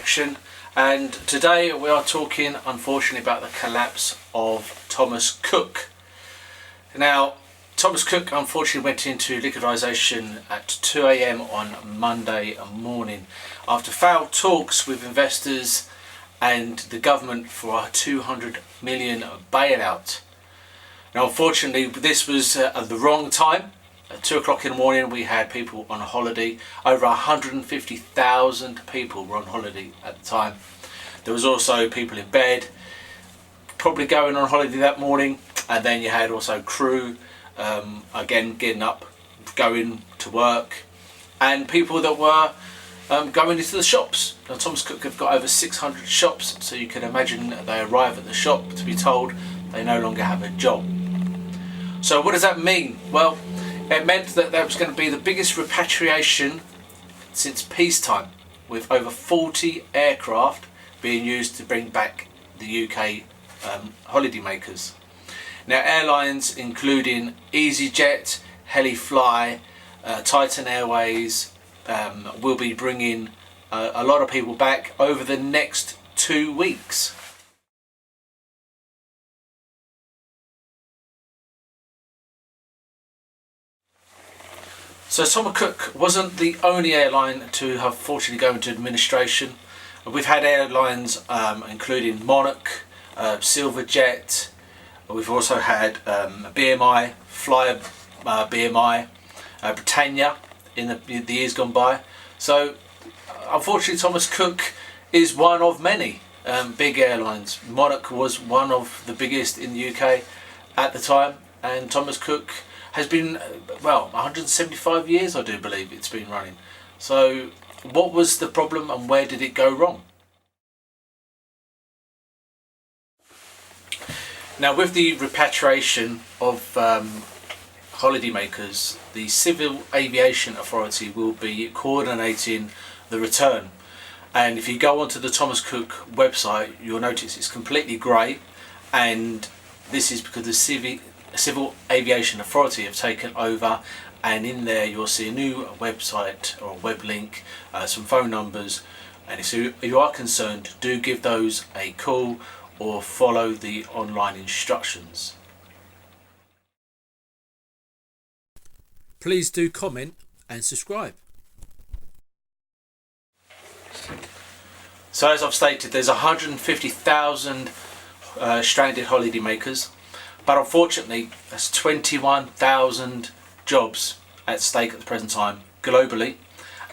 Action, and today we are talking unfortunately about the collapse of Thomas Cook. Now, Thomas Cook unfortunately went into liquidation at 2 AM on Monday morning after failed talks with investors and the government for a 200 million bailout. Now, unfortunately, this was at the wrong time. At 2 o'clock in the morning, we had people on holiday. Over 150,000 people were on holiday at the time. There was also people in bed, probably going on holiday that morning, and then you had also crew, again getting up, going to work, and people that were going into the shops. Now, Thomas Cook have got over 600 shops, so you can imagine they arrive at the shop to be told they no longer have a job. So what does that mean? Well, it meant that there was going to be the biggest repatriation since peacetime, with over 40 aircraft being used to bring back the UK holidaymakers. Now, airlines including Easyjet, Hifly, Titan Airways will be bringing a lot of people back over the next 2 weeks. So Thomas Cook wasn't the only airline to have fortunately go into administration. We've had airlines including Monarch, Silverjet. We've also had BMI, Fly BMI, Britannia in the years gone by. So unfortunately, Thomas Cook is one of many big airlines. Monarch was one of the biggest in the UK at the time, and Thomas Cook has been, well, 175 years I do believe it's been running. So what was the problem and where did it go wrong? Now, with the repatriation of holidaymakers, the Civil Aviation Authority will be coordinating the return. And if you go onto the Thomas Cook website, you'll notice it's completely grey, and this is because the Civil Aviation Authority have taken over, and in there you'll see a new website or a web link, some phone numbers, and if you are concerned, do give those a call or follow the online instructions. Please do comment and subscribe. So as I've stated, there's 150,000 stranded holidaymakers. But unfortunately, that's 21,000 jobs at stake at the present time globally,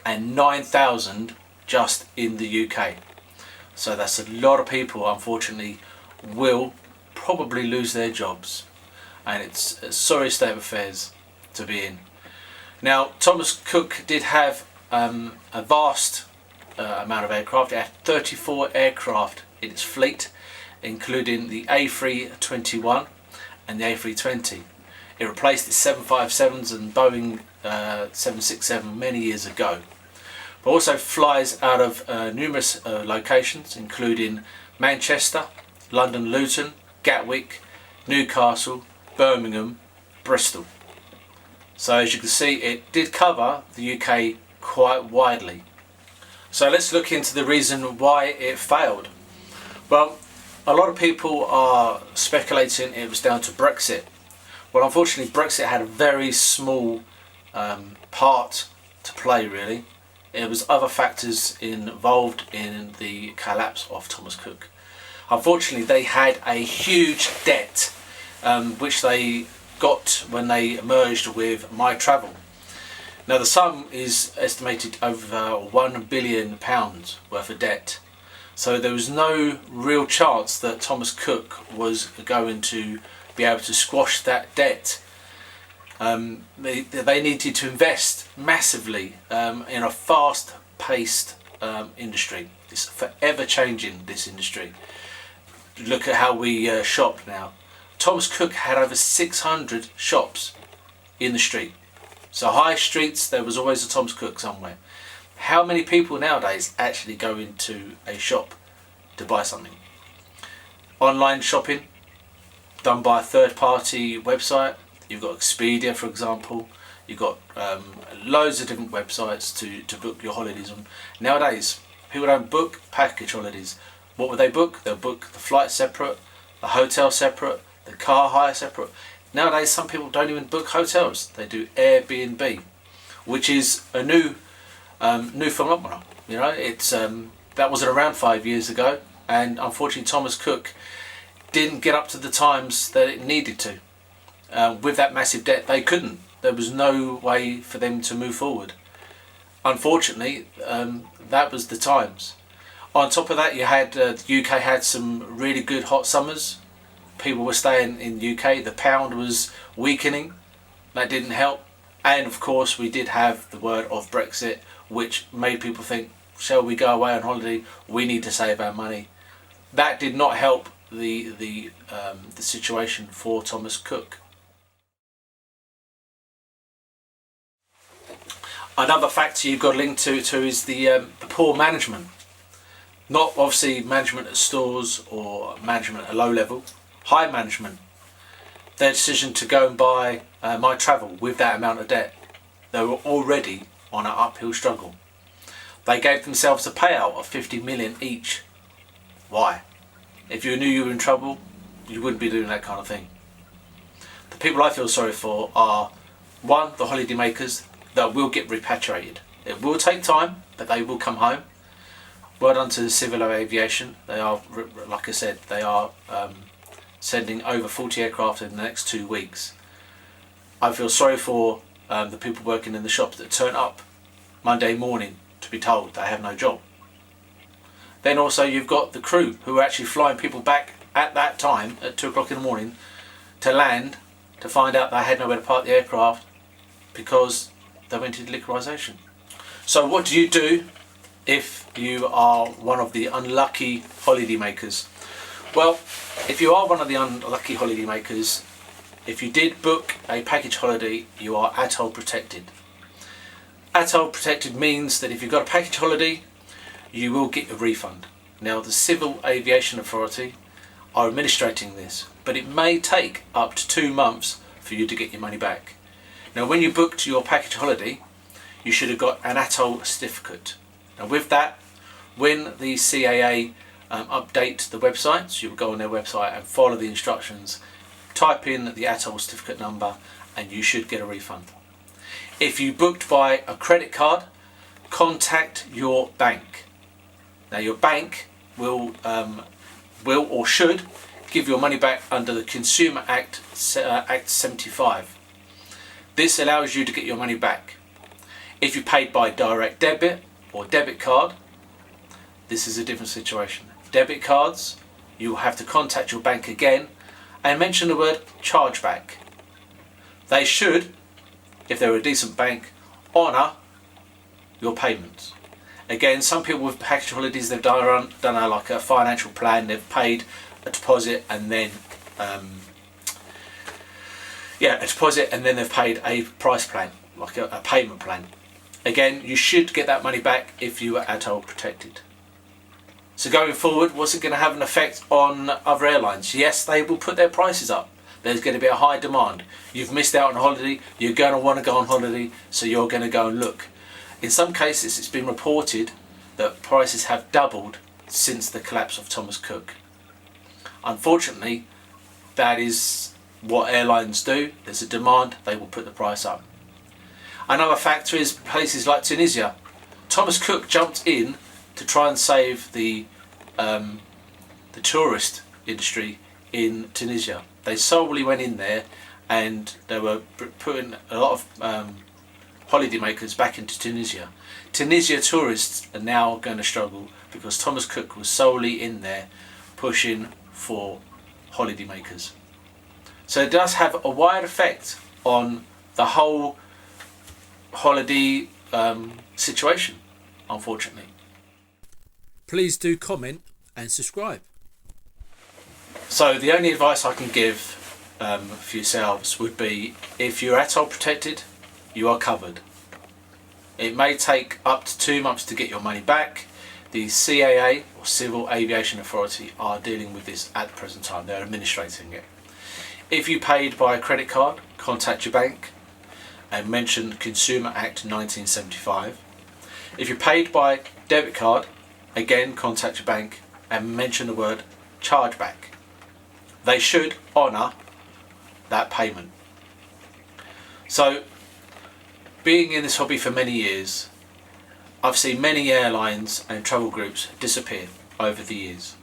and 9,000 just in the UK. So that's a lot of people, unfortunately, will probably lose their jobs, and it's a sorry state of affairs to be in. Now, Thomas Cook did have a vast amount of aircraft. It had 34 aircraft in its fleet, including the A321 and the A320. It replaced the 757s and Boeing 767 many years ago, but also flies out of numerous locations, including Manchester, London Luton, Gatwick, Newcastle, Birmingham, Bristol. So as you can see, it did cover the UK quite widely. So let's look into the reason why it failed. Well, a lot of people are speculating it was down to Brexit. Well, unfortunately, Brexit had a very small part to play, really. It was other factors involved in the collapse of Thomas Cook. Unfortunately, they had a huge debt, which they got when they merged with My Travel. Now, the sum is estimated over £1 billion worth of debt. So there was no real chance that Thomas Cook was going to be able to squash that debt. They needed to invest massively in a fast-paced industry. It's forever changing, this industry. Look at how we shop now. Thomas Cook had over 600 shops in the street. So high streets, there was always a Thomas Cook somewhere. How many people nowadays actually go into a shop to buy something? Online shopping done by a third-party website. You've got Expedia, for example. You've got loads of different websites to book your holidays on. Nowadays, People don't book package holidays. What would they book? They'll book the flight separate, the hotel separate, the car hire separate. Nowadays some people don't even book hotels. They do Airbnb, which is a new phenomenon. You know, it's that wasn't around 5 years ago, and unfortunately Thomas Cook didn't get up to the times that it needed to. With that massive debt, they couldn't. There was no way for them to move forward. Unfortunately, that was the times. On top of that, you had the UK had some really good hot summers. People were staying in the UK. The pound was weakening. That didn't help. And of course, we did have the word of Brexit, which made people think, shall we go away on holiday? We need to save our money. That did not help the situation for Thomas Cook. Another factor you've got linked to is the poor management. Not obviously management at stores or management at low level, high management. Their decision to go and buy My Travel with that amount of debt. They were already on an uphill struggle. They gave themselves a payout of 50 million each. Why? If you knew you were in trouble, you wouldn't be doing that kind of thing. The people I feel sorry for are, one, the holiday makers that will get repatriated. It will take time, but they will come home. Well done to the Civil Aviation. They are, like I said, they are sending over 40 aircraft in the next 2 weeks. I feel sorry for the people working in the shops that turn up Monday morning to be told they have no job. Then also you've got the crew who are actually flying people back at that time at 2 o'clock in the morning to land, to find out they had nowhere to park the aircraft because they went into liquidation. So what do you do if you are one of the unlucky holiday makers? Well, if you are one of the unlucky holiday makers, if you did book a package holiday, you are ATOL protected. ATOL protected means that if you've got a package holiday, you will get a refund. Now the Civil Aviation Authority are administrating this, but it may take up to 2 months for you to get your money back. Now when you booked your package holiday, you should have got an ATOL certificate. Now with that, when the CAA update the websites, you will go on their website and follow the instructions, type in the ATOL certificate number, and you should get a refund. If you booked by a credit card, contact your bank. Now your bank will or should give your money back under the Consumer Act 75. This allows you to get your money back. If you paid by direct debit or debit card, this is a different situation. Debit cards, you will have to contact your bank again and mention the word chargeback. They should, if they're a decent bank, honour your payments. Again, some people with package holidays, they've done like a financial plan, they've paid a deposit and then they've paid a price plan, like a payment plan. Again, you should get that money back if you are ATOL protected. So going forward, what's it going to have an effect on other airlines? Yes, they will put their prices up. There's going to be a high demand. You've missed out on a holiday, you're going to want to go on holiday, so you're going to go and look. In some cases, it's been reported that prices have doubled since the collapse of Thomas Cook. Unfortunately, that is what airlines do. There's a demand, they will put the price up. Another factor is places like Tunisia. Thomas Cook jumped in to try and save the tourist industry in Tunisia. They solely went in there and they were putting a lot of holiday makers back into Tunisia. Tunisia tourists are now going to struggle because Thomas Cook was solely in there pushing for holiday makers. So it does have a wide effect on the whole holiday situation, unfortunately. Please do comment and subscribe. So the only advice I can give for yourselves would be, if you're ATOL protected, you are covered. It may take up to 2 months to get your money back. The CAA, or Civil Aviation Authority, are dealing with this at the present time. They're administrating it. If you paid by a credit card, contact your bank and mention Consumer Act 1975. If you paid by debit card, again contact your bank and mention the word chargeback. They should honour that payment. So, being in this hobby for many years, I've seen many airlines and travel groups disappear over the years.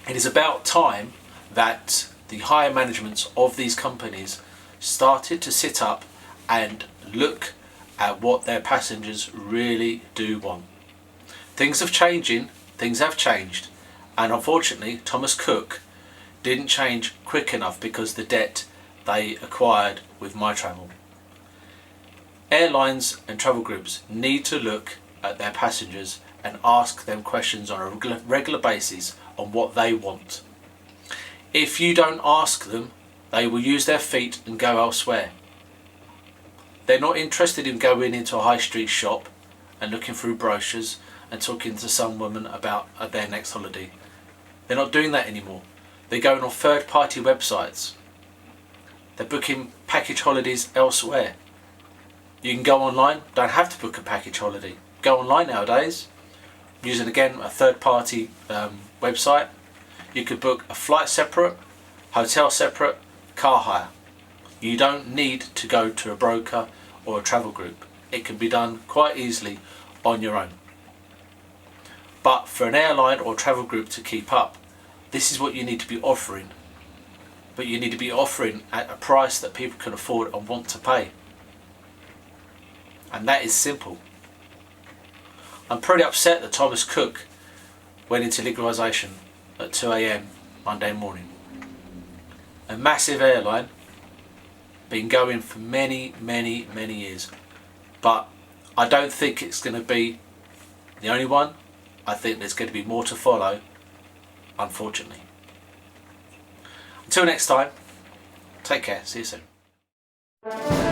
It is about time that the higher managements of these companies started to sit up and look at what their passengers really do want. Things have changed, and unfortunately Thomas Cook didn't change quick enough because the debt they acquired with MyTravel. Airlines and travel groups need to look at their passengers and ask them questions on a regular basis on what they want. If you don't ask them, they will use their feet and go elsewhere. They're not interested in going into a high street shop and looking through brochures and talking to some woman about their next holiday. They're not doing that anymore. They're going on third-party websites. They're booking package holidays elsewhere. You can go online, don't have to book a package holiday. Go online nowadays, using again a third-party website. You could book a flight separate, hotel separate, car hire. You don't need to go to a broker or a travel group. It can be done quite easily on your own. But for an airline or travel group to keep up, this is what you need to be offering. But you need to be offering at a price that people can afford and want to pay. And that is simple. I'm pretty upset that Thomas Cook went into legalisation at 2 AM Monday morning. A massive airline, been going for many years, but I don't think it's going to be the only one. I think there's going to be more to follow, unfortunately. Until next time, take care, see you soon.